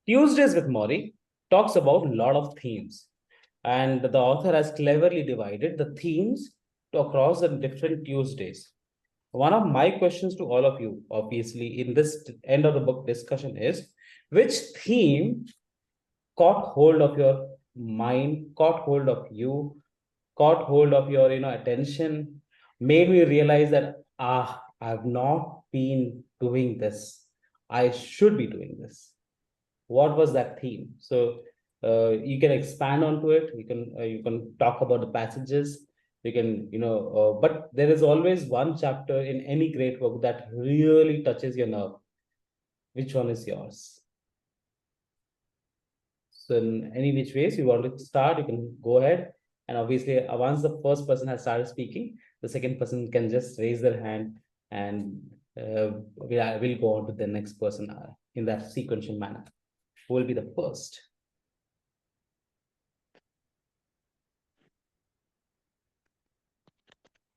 Tuesdays with Morrie talks about a lot of themes, and the author has cleverly divided the themes across the different Tuesdays. One of my questions to all of you, obviously, in this end of the book discussion is which theme caught hold of your mind, caught hold of you, caught hold of your attention, made me realize that I've not been doing this. I should be doing this. What was that theme? So you can expand onto it. You can talk about the passages. You can but there is always one chapter in any great book that really touches your nerve. Which one is yours? So in any which ways you want to start, you can go ahead. And obviously, once the first person has started speaking, the second person can just raise their hand, and we'll go on to the next person in that sequential manner. Who will be the first?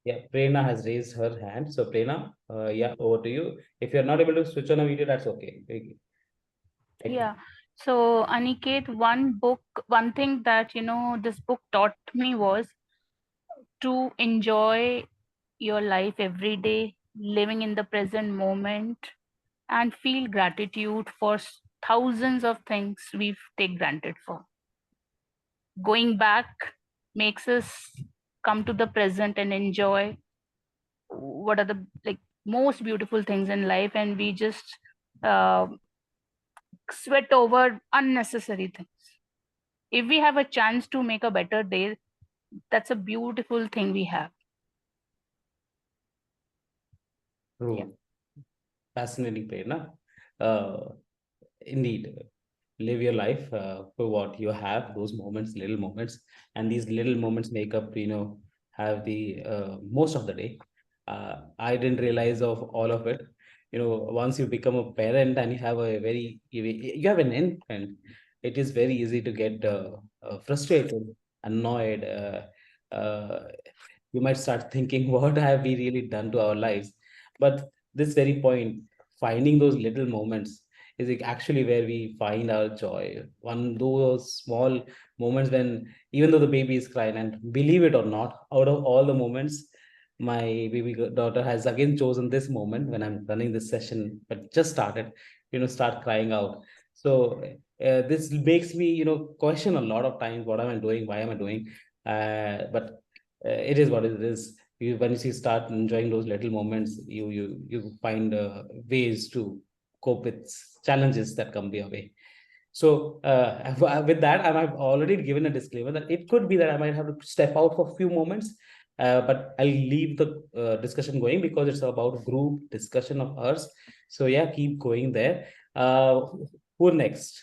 Yeah, Prerna has raised her hand. So Prerna, yeah, over to you. If you're not able to switch on a video, that's okay. Yeah. So, Aniket, one thing that, this book taught me was to enjoy your life every day, living in the present moment, and feel gratitude for thousands of things we take granted for. Going back makes us come to the present and enjoy what are the most beautiful things in life, and we just uh, sweat over unnecessary things. If we have a chance to make a better day, that's a beautiful thing we have. Yeah. True. Fascinating, Prerna. Uh, Indeed, live your life for what you have, those moments, little moments, and these little moments make up, have the most of the day. I didn't realize of all of it. Once you become a parent and you have you have an infant, it is very easy to get frustrated, annoyed. Uh, you might start thinking, what have we really done to our lives? But this very point, finding those little moments is actually where we find our joy. One those small moments when even though the baby is crying, and believe it or not, out of all the moments, my daughter has again chosen this moment when I'm running this session, but just started, start crying out. So this makes me, question a lot of times, what am I doing? Why am I doing? But it is what it is. When you start enjoying those little moments, you find ways to cope with challenges that come your way. So with that, I've already given a disclaimer that it could be that I might have to step out for a few moments, but I'll leave the discussion going because it's about group discussion of ours. So yeah, keep going there. Who next?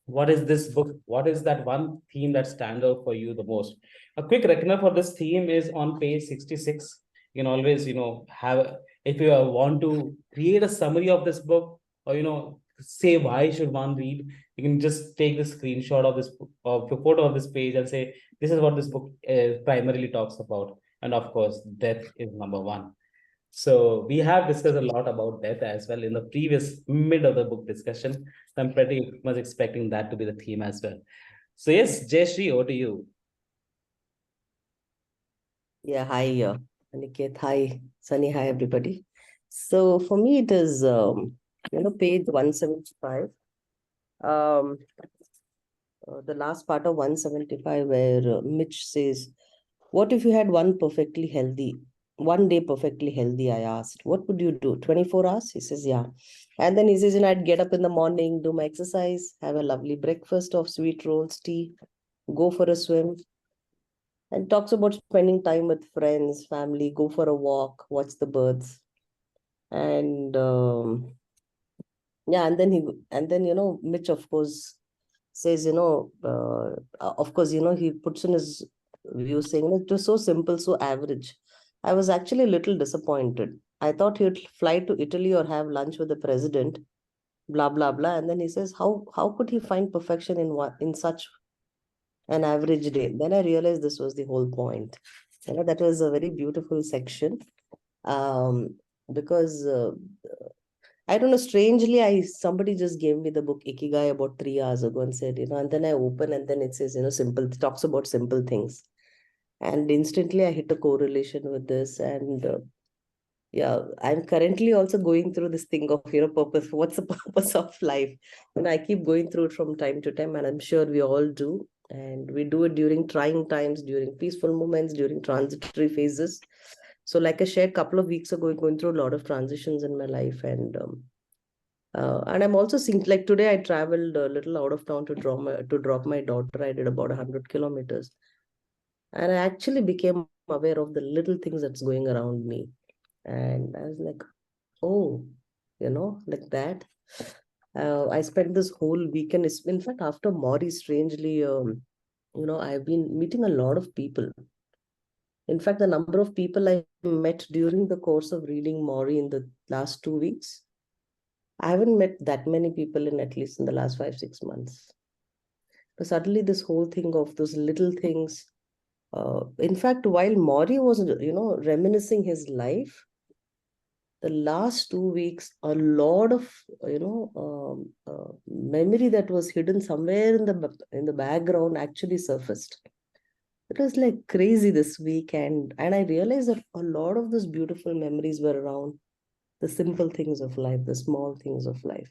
What is this book? What is that one theme that stands out for you the most? A quick reckoner for this theme is on page 66. You can always, have, if you want to create a summary of this book, or, say why should one read, you can just take the screenshot of this, of the photo of this page and say, this is what this book primarily talks about. And of course, death is number one. So we have discussed a lot about death as well in the previous mid of the book discussion. So I'm pretty much expecting that to be the theme as well. So yes, Jayashree, over to you. Yeah, hi, Aniket. Hi, Sunny. Hi, everybody. So for me, it is, page 175. Um, the last part of 175 where Mitch says, what if you had one day perfectly healthy? I asked, what would you do? 24 hours? He says, yeah. And then he says, I'd get up in the morning, do my exercise, have a lovely breakfast of sweet rolls, tea, go for a swim, and talks about spending time with friends, family, go for a walk, watch the birds. And yeah, and then, Mitch, of course, says, of course, he puts in his view saying it was so simple, so average. I was actually a little disappointed. I thought he'd fly to Italy or have lunch with the president, blah, blah, blah. And then he says, how could he find perfection in such an average day? Then I realized this was the whole point. That was a very beautiful section. Because I don't know, strangely, somebody just gave me the book Ikigai about 3 hours ago and said, and then I open and then it says, simple, talks about simple things. And instantly I hit a correlation with this. And yeah, I'm currently also going through this thing of, purpose. What's the purpose of life? And I keep going through it from time to time, and I'm sure we all do. And we do it during trying times, during peaceful moments, during transitory phases. So, like I shared a couple of weeks ago, going through a lot of transitions in my life, and I'm also seeing, like today I traveled a little out of town to drop my daughter. I did about 100 kilometers, and I actually became aware of the little things that's going around me, and I was like, oh, like that. I spent this whole weekend. In fact, after Morrie, strangely, I've been meeting a lot of people. In fact, the number of people I met during the course of reading Morrie in the last 2 weeks, I haven't met that many people in at least in the last 5, 6 months. But suddenly, this whole thing of those little things. In fact, while Morrie was, reminiscing his life, the last 2 weeks, a lot of memory that was hidden somewhere in the background actually surfaced. It was like crazy this week, and I realized that a lot of those beautiful memories were around the simple things of life, the small things of life.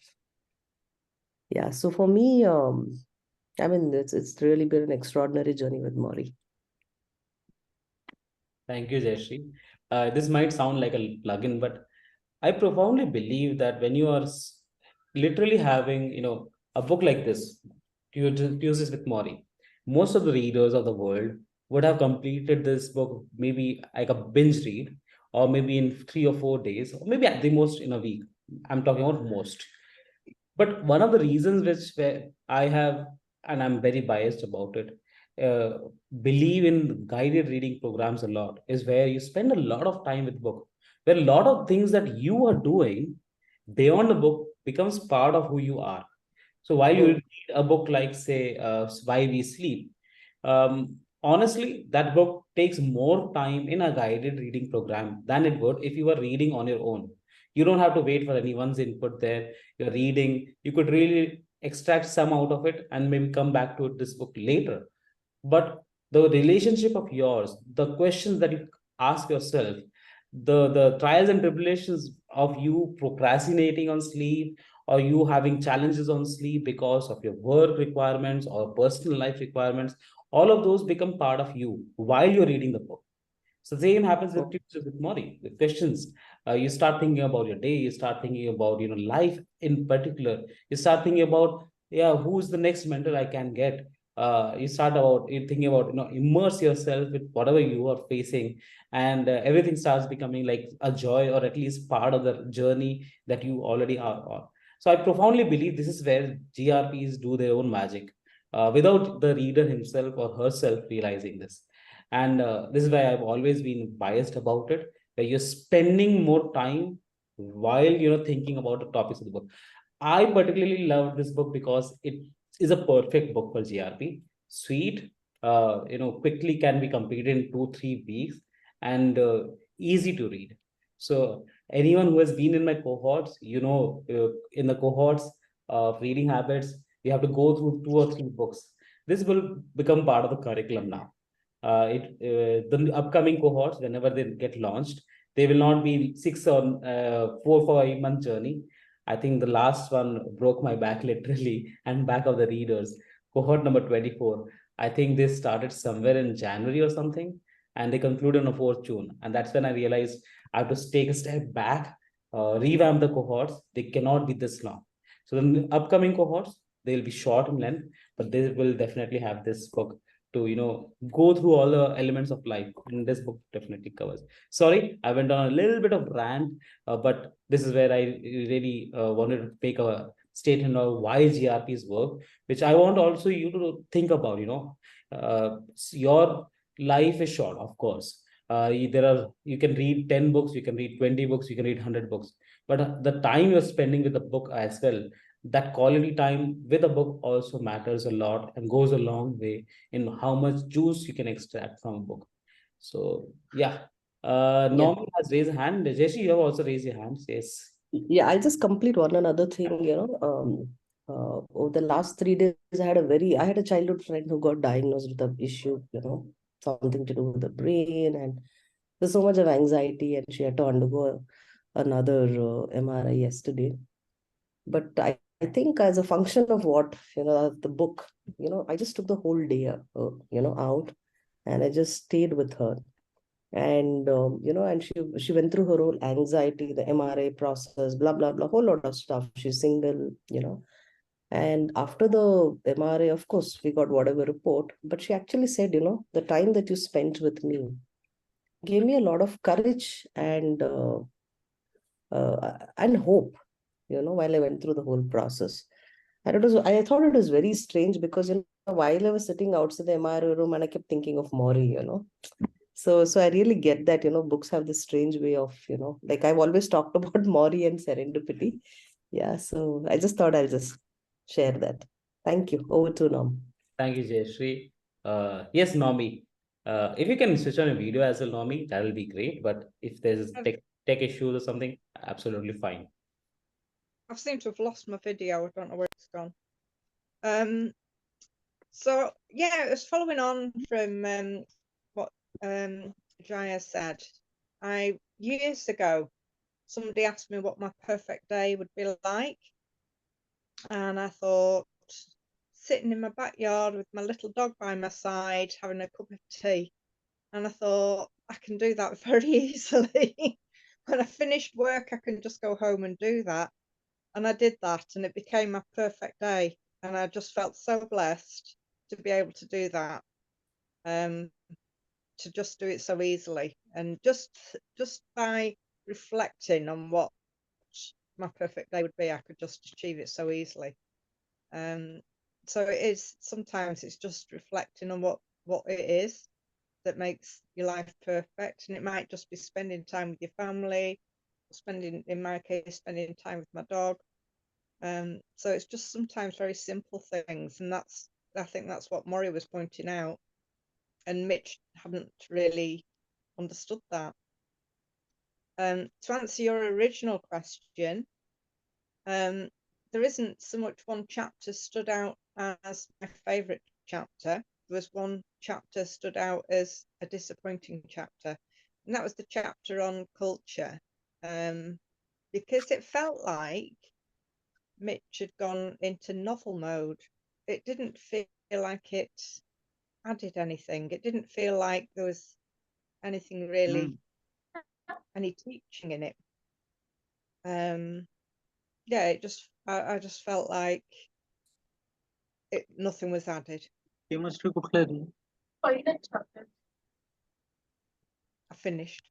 Yeah, so for me, I mean, it's really been an extraordinary journey with Morrie. Thank you, Jayashree. This might sound like a plugin, but I profoundly believe that when you are literally having, a book like this, to use this with Morrie, most of the readers of the world would have completed this book maybe like a binge read, or maybe in 3 or 4 days, or maybe at the most in a week. I'm talking about most. But one of the reasons which where I have, and I'm very biased about it, uh, believe in guided reading programs a lot, is where you spend a lot of time with book, where a lot of things that you are doing beyond the book becomes part of who you are. So while you read a book like, say, Why We Sleep, honestly, that book takes more time in a guided reading program than it would if you were reading on your own. You don't have to wait for anyone's input there. You're reading, you could really extract some out of it and maybe come back to this book later. But the relationship of yours, the questions that you ask yourself, the trials and tribulations of you procrastinating on sleep, or you having challenges on sleep because of your work requirements or personal life requirements, all of those become part of you while you're reading the book. So the same happens with teachers with Morrie, with questions. You start thinking about your day. You start thinking about life in particular. You start thinking about, yeah, who's the next mentor I can get. You thinking about immerse yourself with whatever you are facing, and everything starts becoming like a joy, or at least part of the journey that you already are on. So I profoundly believe this is where GRPs do their own magic, without the reader himself or herself realizing this. And this is why I've always been biased about it, where you're spending more time while thinking about the topics of the book. I particularly love this book because it is a perfect book for GRP. Sweet, quickly can be completed in 2 3 weeks, and easy to read. So anyone who has been in my cohorts, in the cohorts of reading habits, you have to go through 2 or 3 books. This will become part of the curriculum now. The upcoming cohorts, whenever they get launched, they will not be 4 5 month journey. I think the last one broke my back literally, and back of the readers. Cohort number 24. I think they started somewhere in January or something, and they concluded on 4th June. And that's when I realized I have to take a step back, revamp the cohorts. They cannot be this long. So the upcoming cohorts, they'll be short in length, but they will definitely have this book to go through all the elements of life, and this book definitely covers. Sorry, I went on a little bit of rant, but this is where I really wanted to make a statement of why GRPs work, which I want also you to think about. Your life is short, of course. You can read 10 books, you can read 20 books, you can read 100 books, but the time you're spending with the book as well, that quality time with a book also matters a lot and goes a long way in how much juice you can extract from a book. So yeah, Yeah. Norman has raised a hand. Jeshi, you have also raised your hand. Yes. Yeah, I'll just complete one another thing, over the last 3 days, I had a childhood friend who got diagnosed with an issue, something to do with the brain, and there's so much of anxiety, and she had to undergo another MRI yesterday. But I think as a function of what, the book, I just took the whole day, out, and I just stayed with her. And and she went through her whole anxiety, the MRA process, blah blah blah, whole lot of stuff. She's single, and after the MRA, of course, we got whatever report, but she actually said, the time that you spent with me gave me a lot of courage and hope, while I went through the whole process. And I thought it was very strange because, while I was sitting outside the MRA room, and I kept thinking of Morrie, So I really get that, books have this strange way of, like I've always talked about Morrie and serendipity. Yeah, so I just thought I'll just share that. Thank you. Over to Nam. Thank you, Jayashree. Yes, Nomi. If you can switch on a video as well, Nomi, that will be great. But if there's tech issues or something, absolutely fine. I seem to have lost my video. I don't know where it's gone. So yeah, it was following on from what Jaya said. Years ago, somebody asked me what my perfect day would be like, and I thought, sitting in my backyard with my little dog by my side, having a cup of tea, and I thought I can do that very easily. When I finished work, I can just go home and do that. And I did that, and it became my perfect day. And I just felt so blessed to be able to do that, to just do it so easily. And just by reflecting on what my perfect day would be, I could just achieve it so easily. So it is, sometimes it's just reflecting on what it is that makes your life perfect. And it might just be spending time with your family, in my case, spending time with my dog. So it's just sometimes very simple things, and I think that's what Morrie was pointing out, and Mitch hadn't really understood that. To answer your original question, there isn't so much one chapter stood out as my favourite chapter. There was one chapter stood out as a disappointing chapter, and that was the chapter on culture, because it felt like Mitch had gone into novel mode. It didn't feel like it added anything. It didn't feel like there was anything really, any teaching in it. Yeah, I just felt like nothing was added. I finished.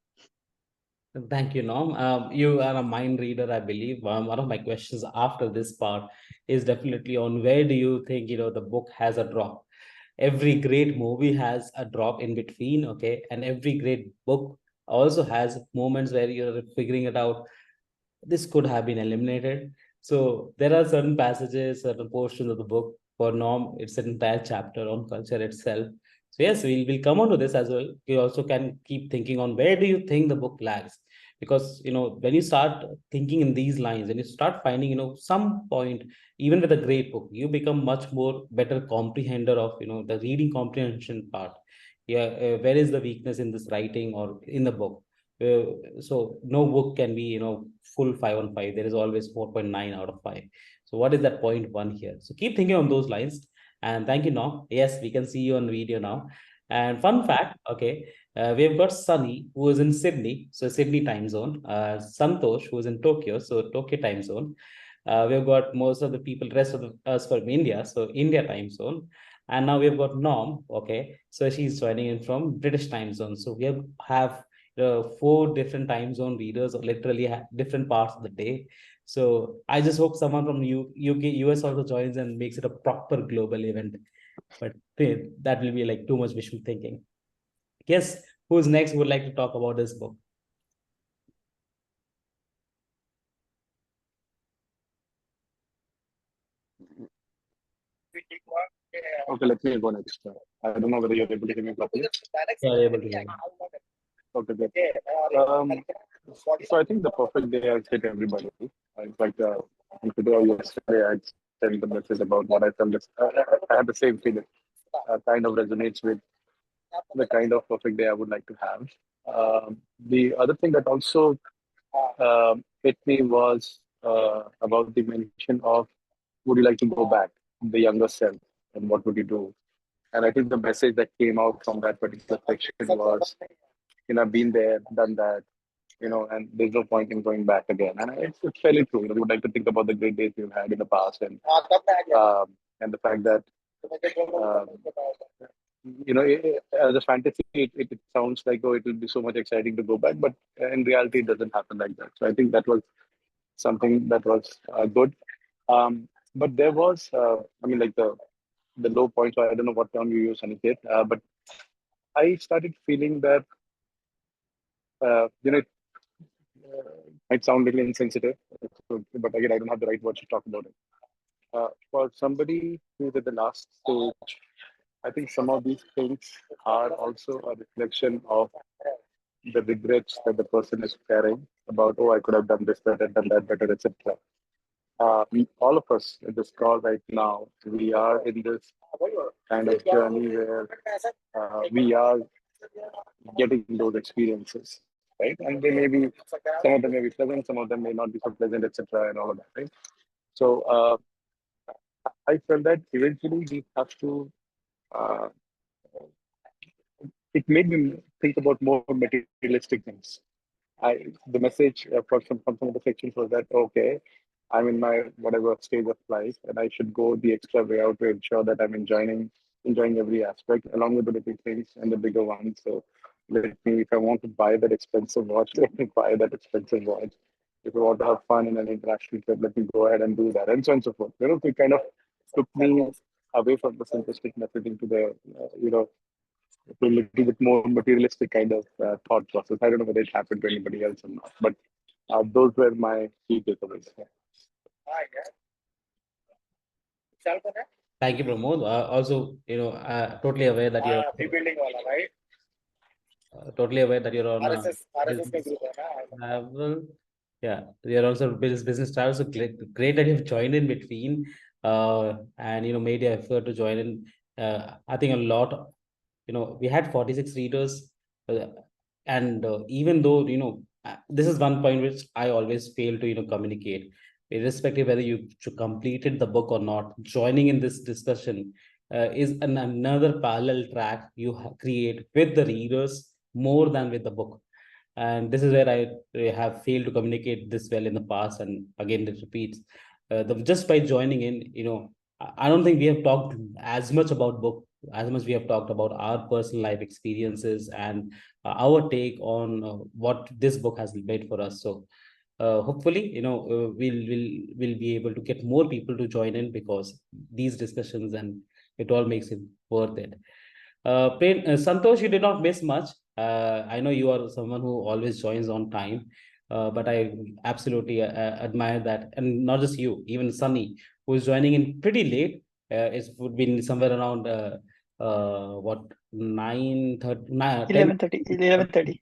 Thank you, Norm. You are a mind reader, I believe. One of my questions after this part is definitely on where do you think, the book has a drop? Every great movie has a drop in between, okay? And every great book also has moments where you're figuring it out. This could have been eliminated. So there are certain passages, certain portions of the book. For Norm, it's an entire chapter on culture itself. So yes, we'll come on to this as well. You also can keep thinking on where do you think the book lags? Because when you start thinking in these lines and you start finding, some point, even with a great book, you become much more better comprehender of the reading comprehension part. Yeah, where is the weakness in this writing or in the book? So no book can be full 5 on 5. There is always 4.9 out of 5. So what is that 0.1 here? So keep thinking on those lines. And thank you, Nom. Yes, we can see you on video now. And fun fact, okay, we've got Sunny, who is in Sydney, so Sydney time zone. Santosh, who is in Tokyo, so Tokyo time zone. We've got most of the people, rest of us from India, so India time zone. And now we've got Nom, okay, so she's joining in from British time zone. So we have 4 different time zone readers, or literally different parts of the day. So I just hope someone from UK, US also joins and makes it a proper global event. But that will be like too much wishful thinking. Yes, who's next would like to talk about this book? Okay, let me go next. I don't know whether you're able to hear me properly. Yeah, able to hear. Okay, good. So I think the perfect day has hit everybody. In fact, today or yesterday, I sent the message about what I felt. I had the same feeling. Kind of resonates with the kind of perfect day I would like to have. The other thing that also hit me was about the mention of would you like to go back, the younger self, and what would you do? And I think the message that came out from that particular section was, I've been there, done that, and there's no point in going back again. And it's fairly true. We would like to think about the great days we've had in the past, and the fact that um, as a fantasy, it sounds like, oh, it will be so much exciting to go back, but in reality, it doesn't happen like that. So I think that was something that was good. But there was, like the low point. So I don't know what term you use, Aniket, but I started feeling that it might sound a little insensitive, but again, I don't have the right words to talk about it. For somebody who's at the last stage, I think some of these things are also a reflection of the regrets that the person is carrying about, oh, I could have done this better, done that better, etc. All of us in this call right now, we are in this kind of journey where we are getting those experiences, right? And they may be, some of them may be pleasant, some of them may not be so pleasant, etc., and all of that, right? So I felt that eventually we have to. Uh, it made me think about more materialistic things. The message from some of the sections was that, okay, I'm in my whatever stage of life, and I should go the extra way out to ensure that I'm enjoying every aspect, along with the little things and the bigger ones. So if I want to buy that expensive watch, let me buy that expensive watch. If I want to have fun in an international trip, let me go ahead and do that, and so on and so forth. It kind of took me away from the simplistic messaging to the, to a little bit more materialistic kind of thought process. I don't know whether it happened to anybody else or not, but those were my key takeaways. Thank you, Pramod. Also, totally aware that you're totally aware that you're on business travel. Yeah, you're also business travel. So great that you've joined in between, and made the effort to join in. I think a lot. We had 46 readers, uh, and even though this is one point which I always fail to communicate, irrespective whether you completed the book or not. Joining in this discussion is another parallel track you create with the readers more than with the book. And this is where I have failed to communicate this well in the past, and again it repeats. Just by joining in, I don't think we have talked as much about book as much we have talked about our personal life experiences and our take on what this book has made for us. So hopefully we'll be able to get more people to join in, because these discussions, and it all makes it worth it. Santosh, you did not miss much. I know you are someone who always joins on time, but I absolutely admire that. And not just you, even Sunny, who is joining in pretty late. It would be somewhere around what 9:30, 11:30, 11:30.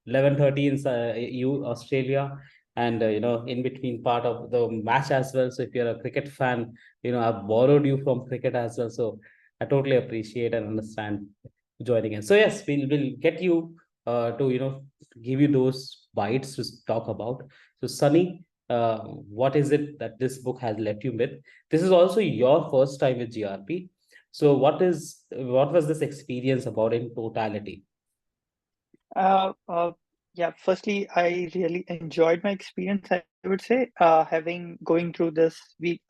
11:30 in Australia, and in between part of the match as well. So if you're a cricket fan, I've borrowed you from cricket as well. So I totally appreciate and understand joining in. So yes, we'll get you to give you those bites to talk about. So Sunny, what is it that this book has left you with? This is also your first time with GRP. So what was this experience about in totality? Uh, uh, yeah, firstly, I really enjoyed my experience, I would say, going through this week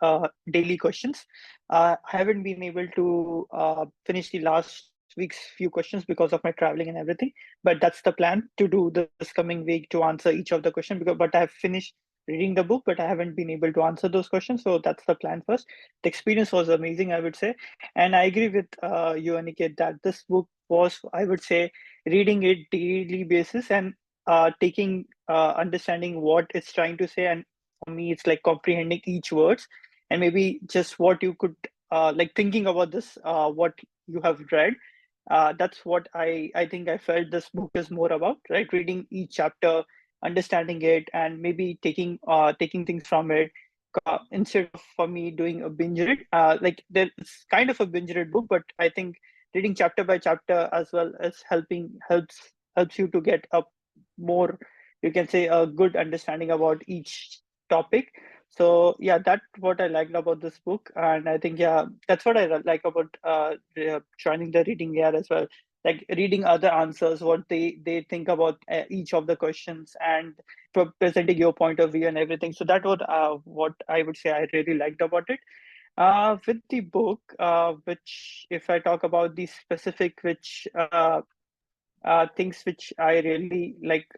daily questions. I haven't been able to finish the last week's few questions because of my traveling and everything, but that's the plan to do this coming week to answer each of the questions. But I have finished reading the book, but I haven't been able to answer those questions. So that's the plan first. The experience was amazing, I would say, and I agree with you, Aniket, that this book was, I would say, reading it daily basis and taking understanding what it's trying to say. And for me, it's like comprehending each words, and maybe just what you could like thinking about this, what you have read. That's what I think I felt this book is more about, right? Reading each chapter understanding it and maybe taking things from it, instead of for me doing a binge read. Like there's kind of a binge read book, but I think reading chapter by chapter as well as helps you to get a more, you can say, a good understanding about each topic. So yeah, that's what I liked about this book, and I think yeah, that's what I like about joining the reading year as well. Like reading other answers, what they think about each of the questions, and presenting your point of view and everything. So that what I would say I really liked about it. With the book, which if I talk about the specific, which things which I really liked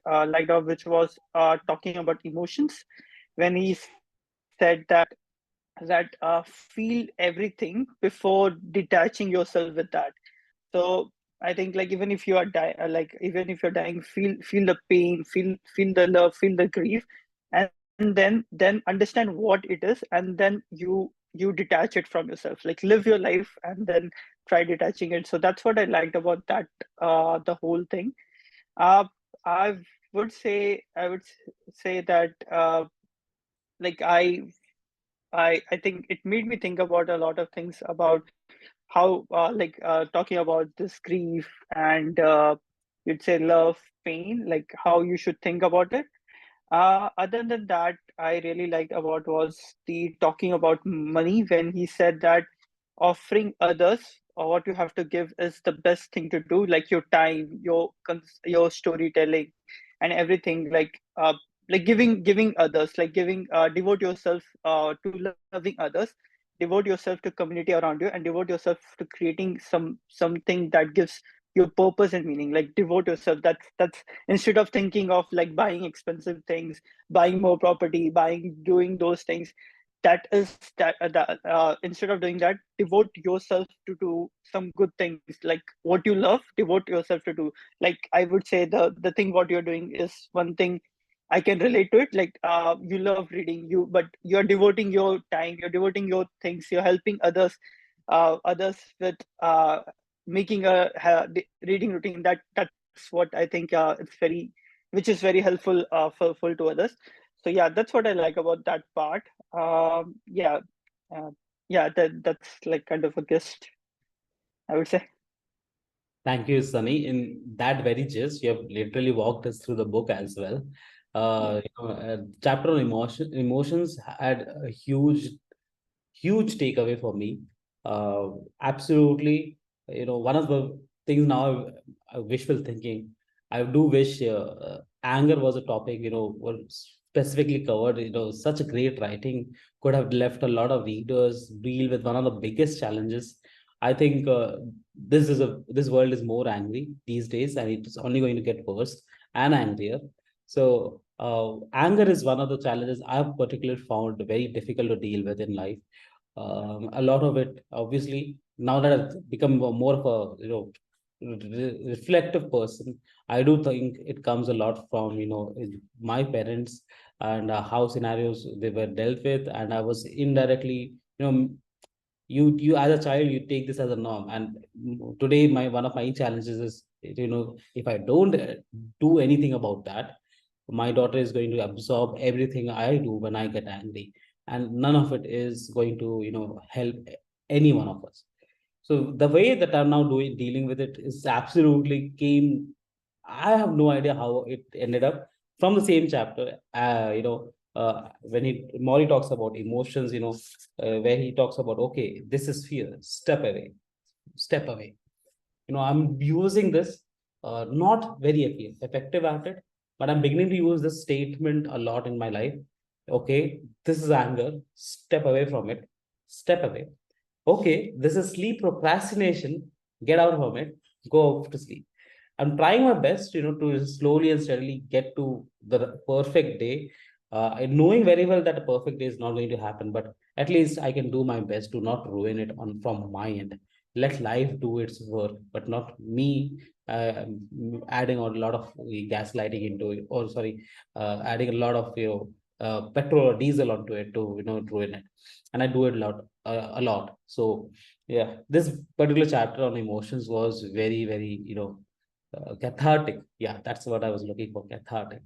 of, which was talking about emotions, when he said that feel everything before detaching yourself with that. So I think like even if you are even if you're dying, feel the pain, feel the love, feel the grief, and then understand what it is, and then you detach it from yourself. Like live your life and then try detaching it. So that's what I liked about that the whole thing. Uh, I would say that like I think it made me think about a lot of things about how talking about this grief and you'd say love, pain, like how you should think about it. Other than that, I really liked about was the talking about money, when he said that offering others or what you have to give is the best thing to do, like your time, your storytelling, and everything. Like giving others, like giving devote yourself to loving others, devote yourself to community around you, and devote yourself to creating something that gives your purpose and meaning. Like devote yourself. That's instead of thinking of like buying expensive things, buying more property, doing those things. Instead of doing that, devote yourself to do some good things, like what you love, devote yourself to do. Like I would say the thing what you're doing is one thing I can relate to it. Like you love reading, but you're devoting your time, you're devoting your things, you're helping others with making reading routine. That's what I think which is very helpful full to others. So yeah, that's what I like about that part. Yeah, uh, yeah, that's like kind of a gist, I would say. Thank you, Sunny. In that very gist, you have literally walked us through the book as well. Chapter on emotions had a huge takeaway for me. Uh, Absolutely, one of the things now, wishful thinking. I do wish anger was a topic, was specifically covered. Such a great writing could have left a lot of readers deal with one of the biggest challenges. I think this world is more angry these days, and it's only going to get worse and angrier. So anger is one of the challenges I've particularly found very difficult to deal with in life. A lot of it, obviously, now that I've become more of a reflective person, I do think it comes a lot from my parents and how scenarios they were dealt with, and I was indirectly, you as a child, you take this as a norm. And today my one of my challenges is, if I don't do anything about that, my daughter is going to absorb everything I do when I get angry, and none of it is going to help any one of us. So the way that I'm now dealing with it is absolutely came. I have no idea how it ended up from the same chapter. When Morrie talks about emotions, where he talks about, okay, this is fear, step away, step away. I'm using this, not very effective at it, but I'm beginning to use this statement a lot in my life. Okay, this is anger, step away from it, step away. Okay, this is sleep procrastination, get out from it, go off to sleep. I'm trying my best, to slowly and steadily get to the perfect day, and knowing very well that a perfect day is not going to happen, but at least I can do my best to not ruin it on from my end. Let life do its work, but not me adding a lot of gaslighting into it, or sorry, adding a lot of petrol or diesel onto it to ruin it. And I do it a lot. So yeah, this particular chapter on emotions was very, very cathartic. Yeah, that's what I was looking for, cathartic.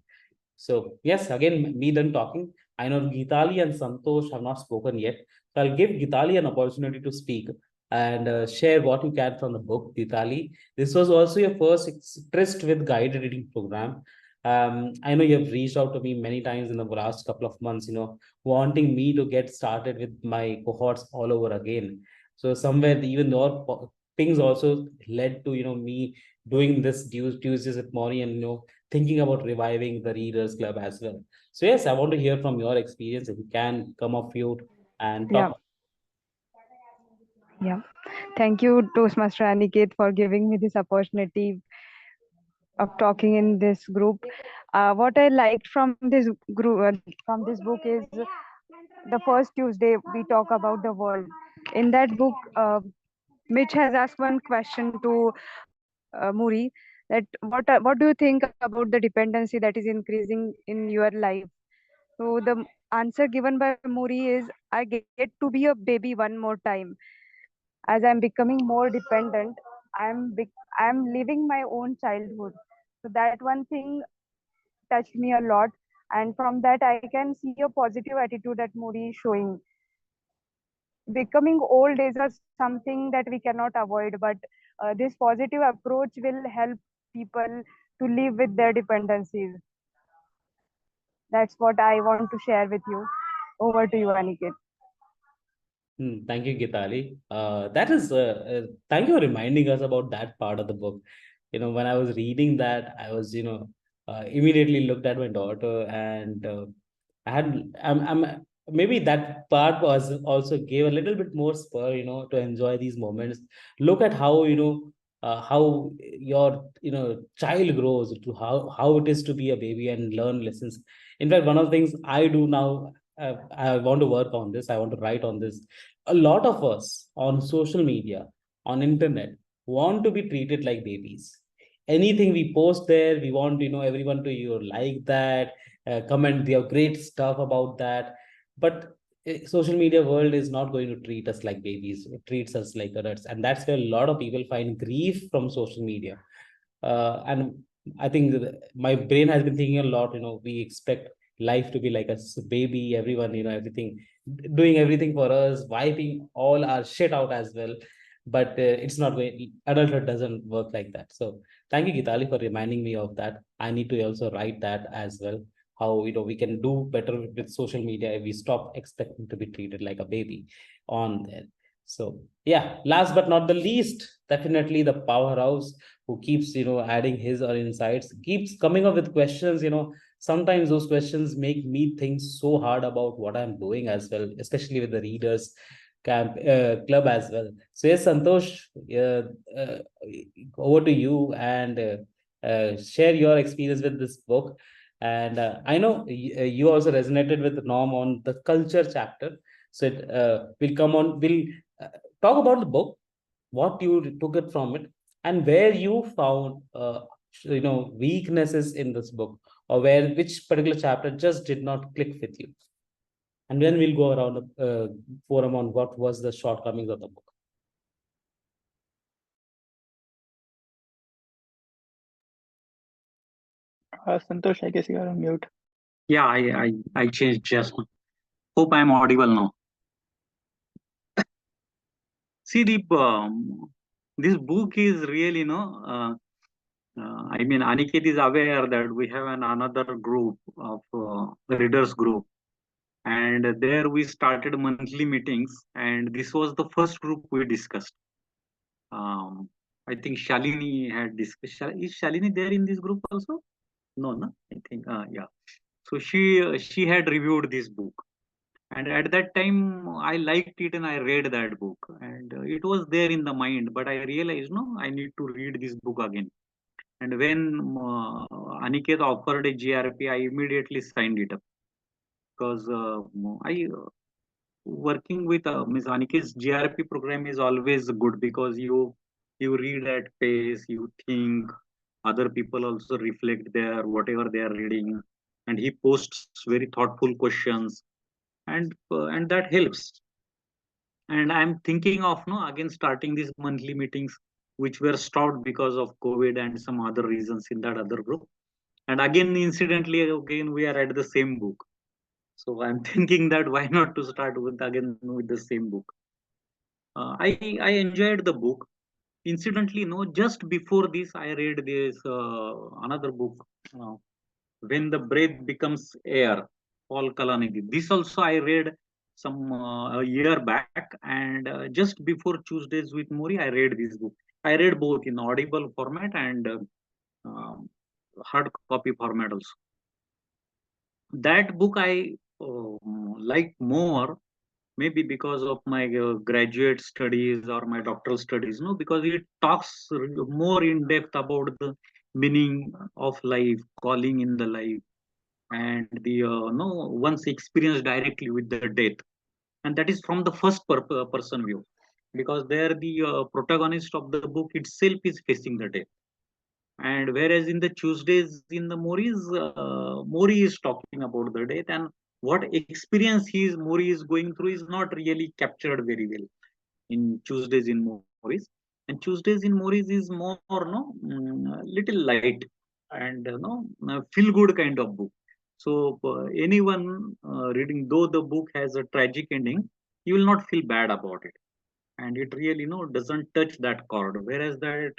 So yes, again, me done talking. I know Geetali and Santosh have not spoken yet. So I'll give Geetali an opportunity to speak and share what you can from the book, Geetali. This was also your first tryst with guided reading program. I know you have reached out to me many times in the last couple of months, wanting me to get started with my cohorts all over again. So somewhere even your things also led to, me doing this Tuesdays with Morrie and, thinking about reviving the Readers Club as well. So yes, I want to hear from your experience. If you can come up mute and Yeah, talk. yeah. Thank you, Toastmaster Aniket, for giving me this opportunity of talking in this group. What I liked from this group, from this book, is the first Tuesday we talk about the world. In that book, Mitch has asked one question to Muri, that what do you think about the dependency that is increasing in your life? So the answer given by Muri is, I get to be a baby one more time. As I'm becoming more dependent, I'm living my own childhood. So that one thing touched me a lot, and from that I can see a positive attitude that Muri is showing. Becoming old is a something that we cannot avoid, but this positive approach will help people to live with their dependencies. That's what I want to share with you. Over to you, Aniket. Thank you, Gitali. Thank you for reminding us about that part of the book. When I was reading that, I was, immediately looked at my daughter and I'm maybe that part was also gave a little bit more spur, to enjoy these moments. Look at how, how your, child grows to how it is to be a baby and learn lessons. In fact, one of the things I do now, I want to work on this. I want to write on this. A lot of us on social media, on internet, want to be treated like babies. Anything we post there, we want, everyone to, like that, comment their great stuff about that. But social media world is not going to treat us like babies. It treats us like adults, and that's where a lot of people find grief from social media. And I think my brain has been thinking a lot. We expect life to be like a baby, everyone, everything, doing everything for us, wiping all our shit out as well. But it's not going, adulthood doesn't work like that. So thank you, Gitali, for reminding me of that. I need to also write that as well. How, we can do better with social media if we stop expecting to be treated like a baby on there. So yeah, last but not the least, definitely the powerhouse who keeps, adding his or insights, keeps coming up with questions. Sometimes those questions make me think so hard about what I'm doing as well, especially with the readers club as well. So yes, Santosh, uh, over to you and share your experience with this book. And I know you also resonated with Norm on the culture chapter. So we'll come on, we'll uh, talk about the book, what you took it from it, and where you found weaknesses in this book, or where which particular chapter just did not click with you. And then we'll go around the forum on what was the shortcomings of the book. Santosh, I guess you are on mute. Yeah, I changed just now. Hope I'm audible now. See, this book is really, I mean, Aniket is aware that we have another group of readers group, and there we started monthly meetings, and this was the first group we discussed. I think Shalini had discussed. Is Shalini there in this group also? No, no. I think, yeah. So she had reviewed this book, and at that time I liked it and I read that book, and it was there in the mind. But I realized, no, I need to read this book again. And when Aniket offered a GRP, I immediately signed it up because I working with Ms. Aniket's GRP program is always good because you read at pace, you think, other people also reflect their whatever they are reading, and he posts very thoughtful questions, and that helps. And I'm thinking of again starting these monthly meetings, which were stopped because of COVID and some other reasons in that other group. And again, incidentally, again we are at the same book. So I'm thinking that why not to start with again with the same book. I enjoyed the book. Incidentally, no, just before this, I read this another book, uh, When the Breath Becomes Air, Paul Kalanithi. This also I read some a year back, and just before Tuesdays with Morrie, I read this book. I read both in audible format and um, hard copy format also. That book I like more, maybe because of my graduate studies or my doctoral studies, no, because it talks more in depth about the meaning of life, calling in the life, and the no one's experience directly with the death, and that is from the first person view, because there the protagonist of the book itself is facing the death. And whereas in the Tuesdays in the Morrie is talking about the death, and what experience Morrie is going through is not really captured very well in Tuesdays in Morries. And Tuesdays in Morries is more no little light and no feel good kind of book. So anyone reading, though the book has a tragic ending, you will not feel bad about it, and it really doesn't touch that chord, whereas that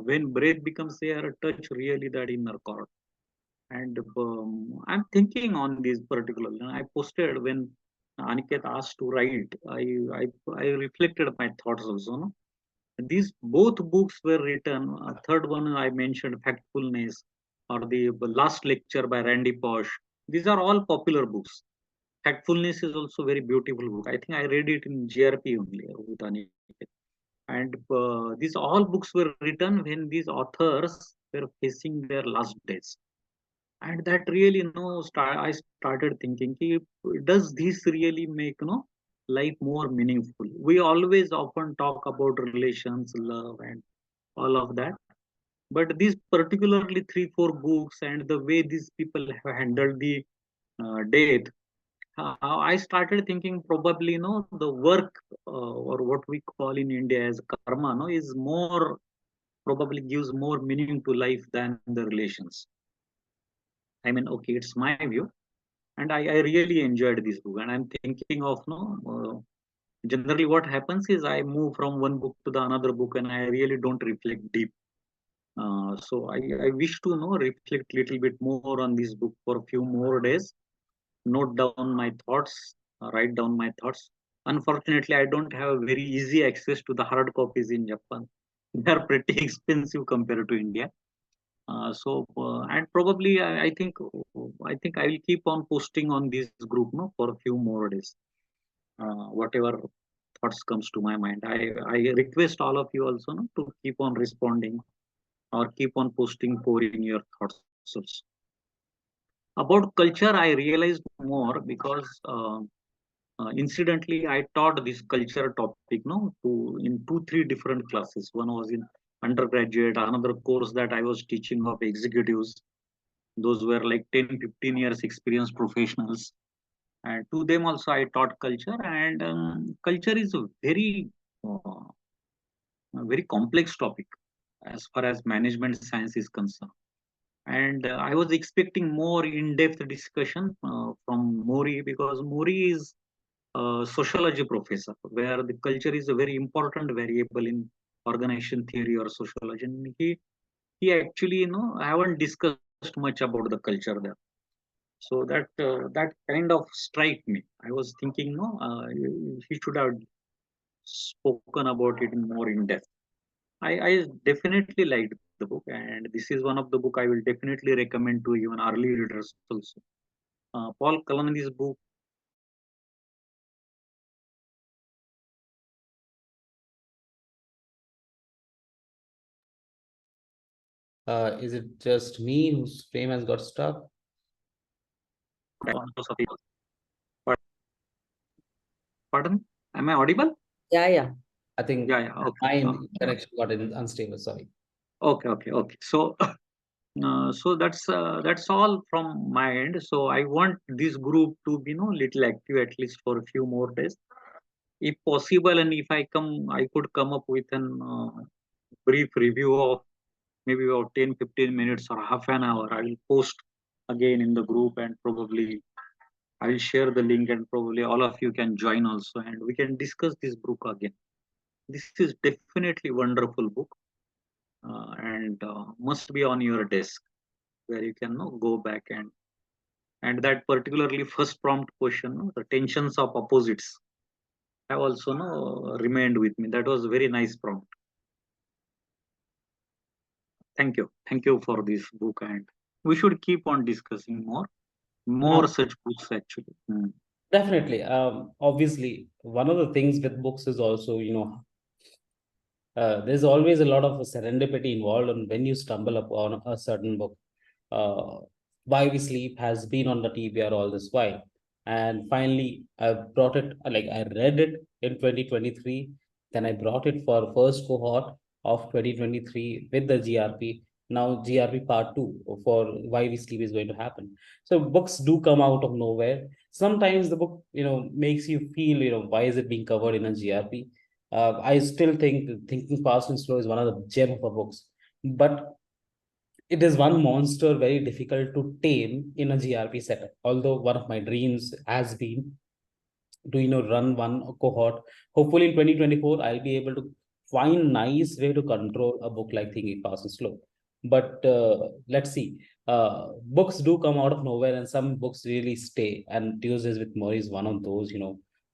when breath becomes air touch really that inner chord. And I'm thinking on this particular, I posted when Aniket asked to write, I reflected my thoughts also, no? These both books were written, third one I mentioned, Factfulness, or the last lecture by Randy Pausch. These are all popular books. Factfulness is also very beautiful book. I think I read it in GRP only with Aniket. And these all books were written when these authors were facing their last days. And that really, I started thinking, does this really make, life more meaningful? We always often talk about relations, love, and all of that. But these particularly 3-4 books and the way these people have handled the death, I started thinking probably, the work or what we call in India as karma, is more probably gives more meaning to life than the relations. I mean, okay, it's my view, and I really enjoyed this book. And I'm thinking of generally what happens is I move from one book to the another book, and I really don't reflect deep. So I wish to reflect little bit more on this book for a few more days, note down my thoughts, write down my thoughts. Unfortunately, I don't have very easy access to the hard copies in Japan. They are pretty expensive compared to India. And probably I think I will keep on posting on this group, for a few more days. Whatever thoughts comes to my mind, I request all of you also, to keep on responding or keep on posting, pouring your thoughts also. About culture, I realized more because incidentally I taught this culture topic in 2-3 different classes. One was in undergraduate, another course that I was teaching of executives. Those were like 10-15 years experienced professionals, and to them also I taught culture. And culture is a very complex topic as far as management science is concerned. And I was expecting more in-depth discussion from Morrie, because Morrie is a sociology professor, where the culture is a very important variable in organization theory or sociology. And he actually, haven't discussed much about the culture there. So that kind of strike me. I was thinking, he should have spoken about it in more in depth. I definitely liked the book, and this is one of the book I will definitely recommend to even early readers also. Paul Kalanithi's book. Is it just me whose frame has got stuck? Pardon? Am I audible? Yeah. I think Yeah. Okay. my connection got unstable. Sorry. Okay. So, so that's all from my end. So I want this group to be little active at least for a few more days, if possible. And if I could come up with an brief review of maybe about 10-15 minutes or half an hour, I will post again in the group, and probably I will share the link, and probably all of you can join also, and we can discuss this book again. This is definitely wonderful book, and must be on your desk where you can go back, and that particularly first prompt question, the tensions of opposites, have also remained with me. That was very nice prompt. Thank you for this book, and we should keep on discussing more such books actually. Definitely. Obviously, one of the things with books is also, there's always a lot of serendipity involved on when you stumble upon a certain book. Why We Sleep has been on the TBR all this while. And finally, I brought it, like I read it in 2023. Then I brought it for first cohort of 2023 with the GRP. Now GRP part 2 for Why We Sleep is going to happen. So books do come out of nowhere. Sometimes the book, makes you feel, why is it being covered in a GRP? I still think Thinking Fast and Slow is one of the gem of books. But it is one monster very difficult to tame in a GRP setup. Although one of my dreams has been to run one cohort. Hopefully in 2024, I'll be able to find nice way to control a book like Thinking Fast and Slow. But let's see. Books do come out of nowhere, and some books really stay. And Tuesdays with Morrie is one of those.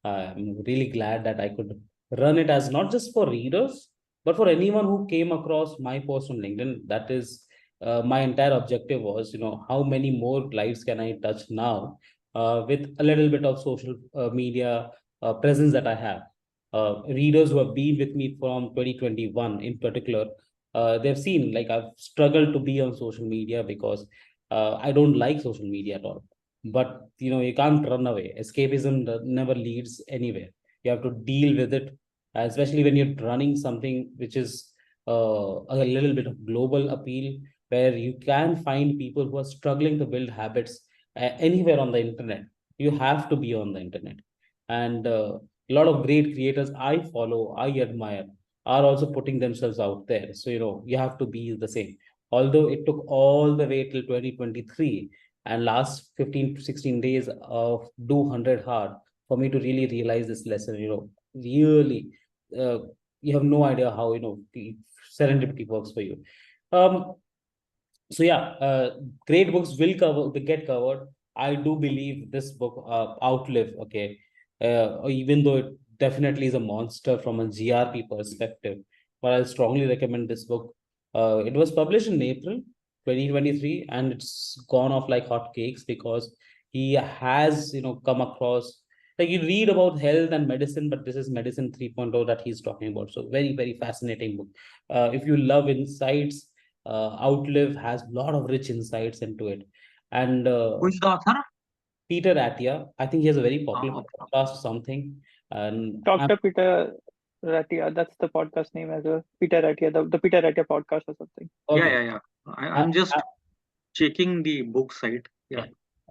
I'm really glad that I could run it as not just for readers, but for anyone who came across my post on LinkedIn. That is my entire objective was, how many more lives can I touch now with a little bit of social media presence that I have. Readers who have been with me from 2021 in particular, they've seen like I've struggled to be on social media because I don't like social media at all. But you can't run away. Escapism never leads anywhere. You have to deal with it, especially when you're running something which is a little bit of global appeal, where you can find people who are struggling to build habits anywhere on the internet. You have to be on the internet. And a lot of great creators I follow, I admire, are also putting themselves out there. So you have to be the same. Although it took all the way till 2023 and last 15 to 16 days of do 100 hard for me to really realize this lesson. Really, uh, you have no idea how the serendipity works for you. So yeah, great books will get covered. I do believe this book, Outlive, okay, even though it definitely is a monster from a GRP perspective, but I strongly recommend this book. It was published in April 2023, and it's gone off like hotcakes because he has come across, like, you read about health and medicine, but this is medicine 3.0 that he's talking about. So very, very fascinating book. If you love insights, Outlive has a lot of rich insights into it. And Who is the author? Peter Attia, I think he has a very popular podcast or something. And Dr. Peter Ratia, that's the podcast name as well. Peter Ratia, the Peter Ratia podcast or something. okay. Yeah. I'm just checking the book site. Yeah.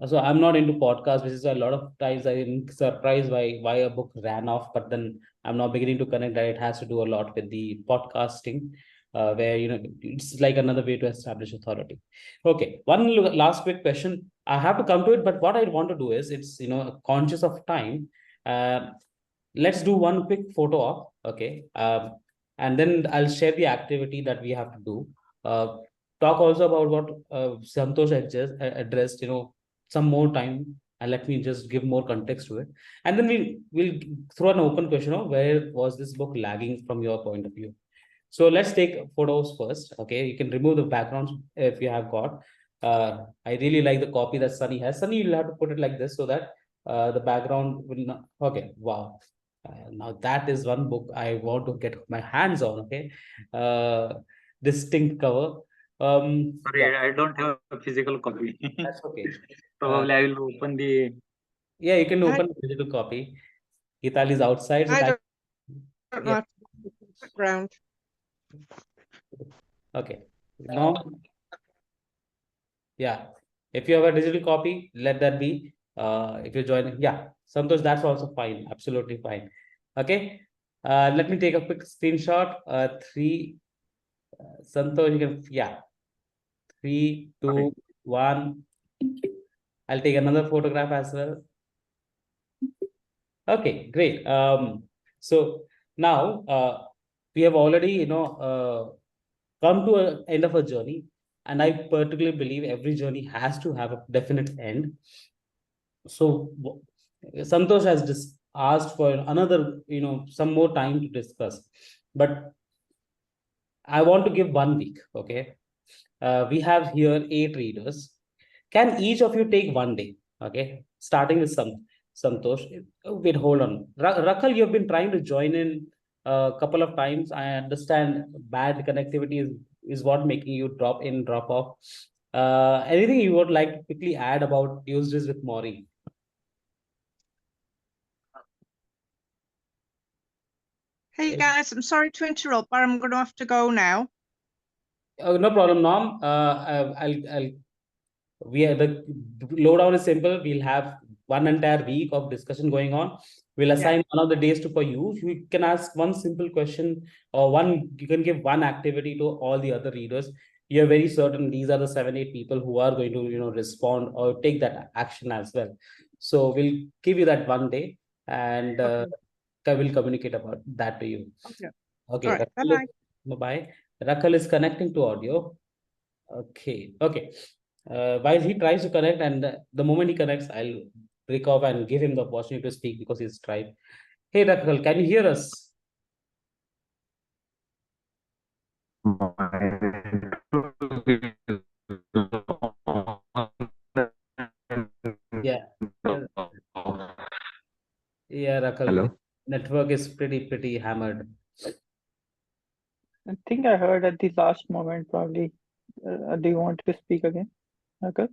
So I'm not into podcasts, which is a lot of times I'm surprised by why a book ran off, but then I'm now beginning to connect that it has to do a lot with the podcasting, where it's like another way to establish authority. Okay, last quick question. I have to come to it, but what I want to do is, it's conscious of time. Let's do one quick photo op, okay? And then I'll share the activity that we have to do. Talk also about what Santosh addressed, some more time, and let me just give more context to it. And then we'll throw an open question of where was this book lagging from your point of view. So let's take photos first. Okay, you can remove the backgrounds if you have got. I really like the copy that Sunny has. Sunny, you'll have to put it like this so that the background will not. Okay, wow. Now that is one book I want to get my hands on. Okay, distinct cover. Sorry, Yeah, I don't have a physical copy. that's okay. Probably I will open the. Yeah, you can open the digital copy. Gital is outside. So I don't yeah. know background. Okay. Now, yeah. If you have a digital copy, let that be. If you're joining, yeah, Santosh, that's also fine. Absolutely fine. Okay. Let me take a quick screenshot. Three. Santosh, you can, yeah. 3, 2, 1. I'll take another photograph as well. Okay, great. So now we have already, come to an end of a journey, and I particularly believe every journey has to have a definite end. So Santosh has just asked for another, some more time to discuss, but I want to give 1 week. Okay, we have here 8 readers. Can each of you take 1 day? Okay, starting with Santosh. Wait, hold on. Rakal, you've been trying to join in a couple of times. I understand bad connectivity is what making you drop in, drop off. Anything you would like to quickly add about use this with Morrie? Hey guys, I'm sorry to interrupt, but I'm going to have to go now. No problem, Norm. I'll we are the lowdown is simple. We'll have one entire week of discussion going on. We'll assign one of the days to for you. You can ask one simple question or you can give one activity to all the other readers. You're very certain these are the 7, 8 people who are going to, respond or take that action as well. So we'll give you that 1 day, and I will communicate about that to you. Okay. Okay. All right. Bye-bye. Rakal is connecting to audio. Okay. While he tries to connect, and the moment he connects, I'll break off and give him the opportunity to speak because he's tried. Hey, Rakal, can you hear us? Yeah. Yeah, Rakal. Hello? Network is pretty hammered. I think I heard at the last moment, probably. Do you want to speak again? Okay.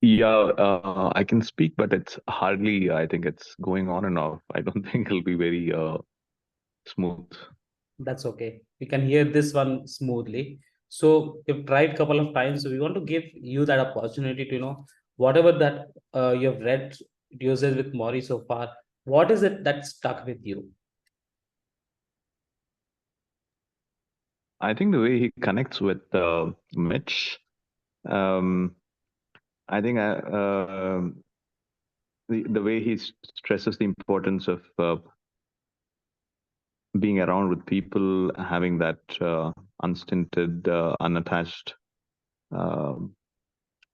Yeah, I can speak, but it's hardly, I think it's going on and off. I don't think it'll be very smooth. That's okay. We can hear this one smoothly. So we've tried a couple of times. So we want to give you that opportunity to, whatever that you've read uses with Morrie so far, what is it that stuck with you? I think the way he connects with Mitch, I think the way he stresses the importance of being around with people, having that unstinted, unattached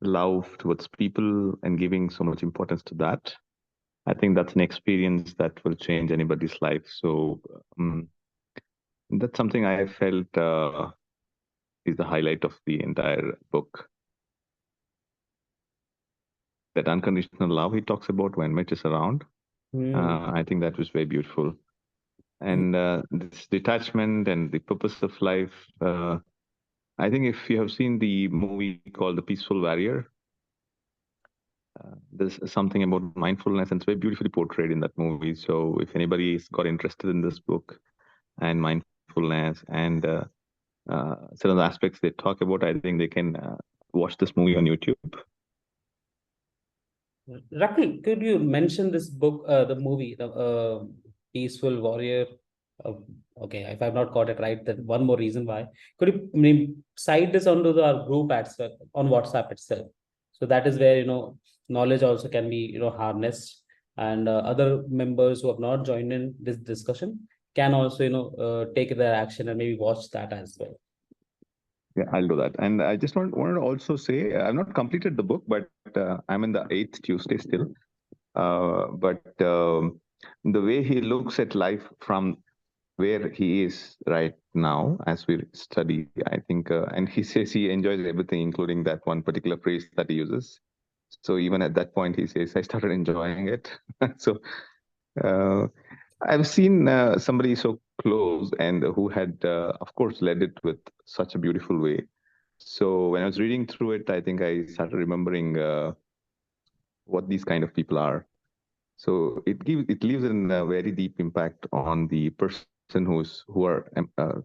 love towards people, and giving so much importance to that. I think that's an experience that will change anybody's life. So that's something I felt is the highlight of the entire book. That unconditional love he talks about when Mitch is around, I think that was very beautiful. And this detachment and the purpose of life, I think if you have seen the movie called The Peaceful Warrior, there's something about mindfulness, and it's very beautifully portrayed in that movie. So if anybody's got interested in this book and mindfulness and certain aspects they talk about, I think they can watch this movie on YouTube. Rakul, could you mention this book, the movie, the Peaceful Warrior? Okay, if I've not got it right, then one more reason why. Could you cite this onto our group on WhatsApp itself? So that is where, knowledge also can be, harnessed, and other members who have not joined in this discussion can also, take their action and maybe watch that as well. Yeah, I'll do that. And I just wanted to also say, I've not completed the book, but I'm in the 8th Tuesday still. But the way he looks at life from where he is right now as we study, I think, and he says he enjoys everything, including that one particular phrase that he uses. So even at that point, he says, I started enjoying it. So I've seen somebody so close and who had, of course, led it with such a beautiful way. So when I was reading through it, I think I started remembering what these kind of people are. So it leaves a very deep impact on the person who are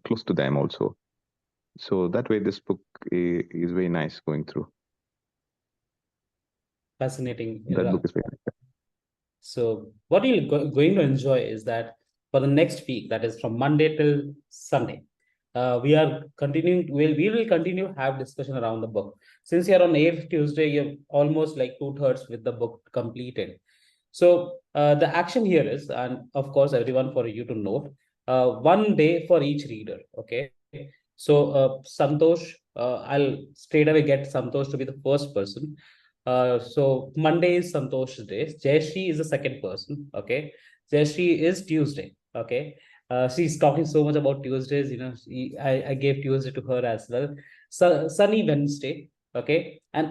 close to them also. So that way, this book is very nice going through. Fascinating. That book is very nice. So what you're going to enjoy is that for the next week, that is from Monday till Sunday. We are continuing, we will continue to have discussion around the book. Since you're on 8th Tuesday, you're almost like 2/3 with the book completed. So the action here is, and of course, everyone, for you to note, one day for each reader. Okay. So Santosh, I'll straight away get Santosh to be the first person. So Monday is Santosh's day. Jayashree is the second person. Okay. Jayashree is Tuesday. Okay. She's talking so much about Tuesdays. I gave Tuesday to her as well. So Sunny Wednesday. Okay. And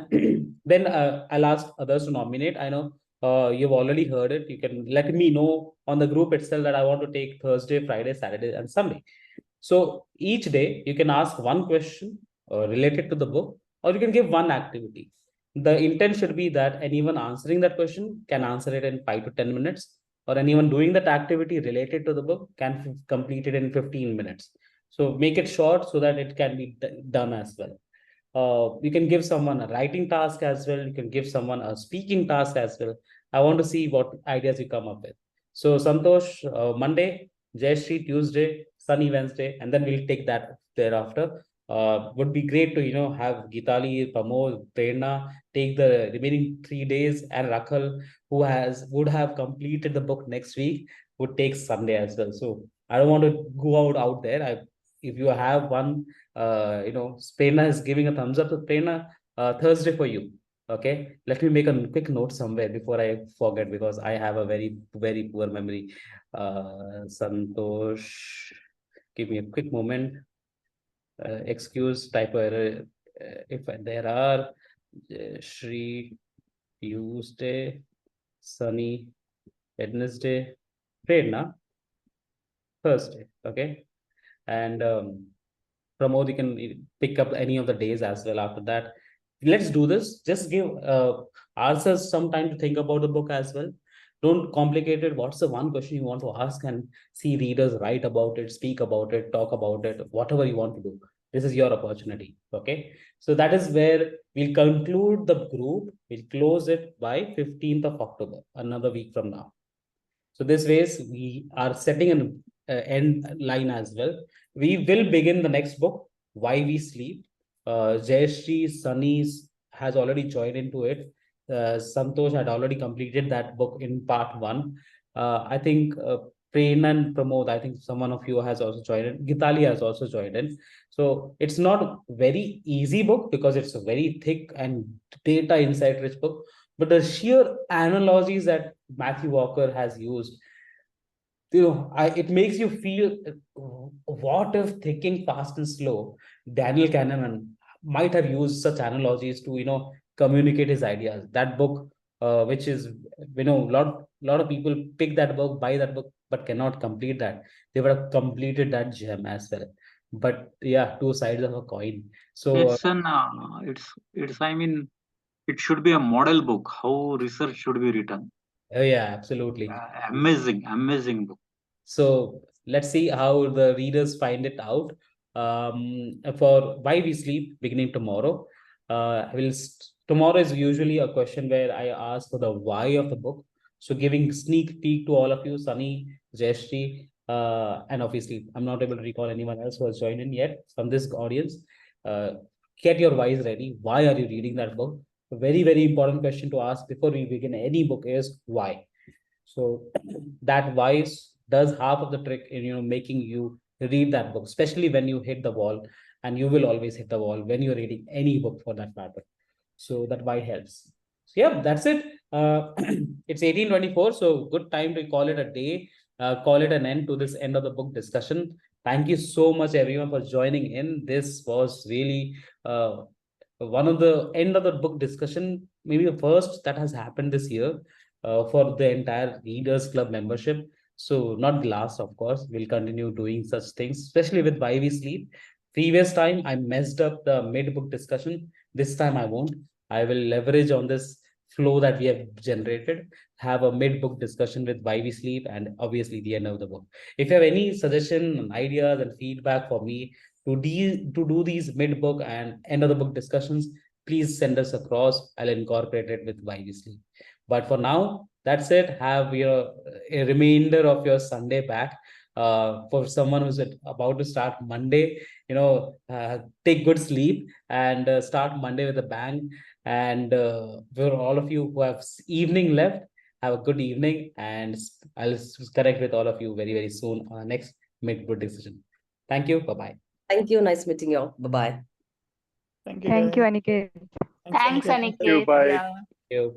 then I'll ask others to nominate. I know you've already heard it. You can let me know on the group itself that I want to take Thursday, Friday, Saturday, and Sunday. So each day you can ask one question related to the book, or you can give one activity. The intent should be that anyone answering that question can answer it in 5 to 10 minutes, or anyone doing that activity related to the book can complete it in 15 minutes. So make it short so that it can be done as well. You can give someone a writing task as well. You can give someone a speaking task as well. I want to see what ideas you come up with. So Santosh, Monday, Jayashree, Tuesday, Sunny Wednesday, and then we'll take that thereafter. Would be great to have Geetali, Pramod, Prerna take the remaining 3 days, and Rakhal, who would have completed the book next week, would take Sunday as well. So I don't want to go out there. If you have one, Prerna is giving a thumbs up to Prerna, Thursday for you. Okay, let me make a quick note somewhere before I forget, because I have a very, very poor memory. Santosh, give me a quick moment. Excuse typo error if there are. Shri, Tuesday, Sunny, Wednesday, Prerna, Thursday. Okay, and Pramod, you can pick up any of the days as well after that. Let's do this. Just give ourselves some time to think about the book as well. Don't complicate it. What's the one question you want to ask, and see readers write about it, speak about it, talk about it, whatever you want to do. This is your opportunity. Okay. So that is where we'll conclude the group. We'll close it by 15th of October, another week from now. So this ways we are setting an end line as well. We will begin the next book, Why We Sleep. Jayashree Sunny's has already joined into it. Santosh had already completed that book in part 1. I think Prerna and Pramod, I think someone of you has also joined in. Gitali has also joined in. So it's not very easy book because it's a very thick and data insight rich book. But the sheer analogies that Matthew Walker has used, it makes you feel, what if thinking fast and slow, Daniel Kahneman might have used such analogies to communicate his ideas. That book, which is lot of people pick that book, buy that book, but cannot complete that. They would have completed that gem as well. But yeah, two sides of a coin. So I mean, it should be a model book, how research should be written. yeah, absolutely. Amazing book. So let's see how the readers find it out. For Why We Sleep, beginning tomorrow. Tomorrow is usually a question where I ask for the why of the book. So giving sneak peek to all of you, Sunny, Jayashree, and obviously I'm not able to recall anyone else who has joined in yet from this audience. Get your whys ready. Why are you reading that book? A very, very important question to ask before we begin any book is why. So that why does half of the trick in making you read that book, especially when you hit the wall, and you will always hit the wall when you're reading any book for that matter. So that why helps. So yeah, that's it. It's 18:24, so good time to call it a day. Call it an end to this end of the book discussion. Thank you so much everyone for joining in. This was really one of the end of the book discussion, maybe the first that has happened this year for the entire ReadARs Club membership. So not the last, of course. We'll continue doing such things, especially with Why We Sleep. Previous time, I messed up the mid-book discussion. This time I won't. I will leverage on this flow that we have generated, have a mid-book discussion with Why We Sleep, and obviously the end of the book. If you have any suggestion, ideas, and feedback for me to do these mid-book and end of the book discussions, please send us across. I'll incorporate it with Why We Sleep. But for now, That's it. Have your a remainder of your Sunday back. For someone who's about to start Monday, take good sleep and start Monday with a bang. And for all of you who have evening left, have a good evening, and I'll connect with all of you very, very soon on our next Make Good Decision. Thank you. Bye-bye. Thank you. Nice meeting you all. Bye-bye. Thank you, Thank you, guys. Aniket. Thanks, Aniket. Aniket. Bye. Yeah. Thank you.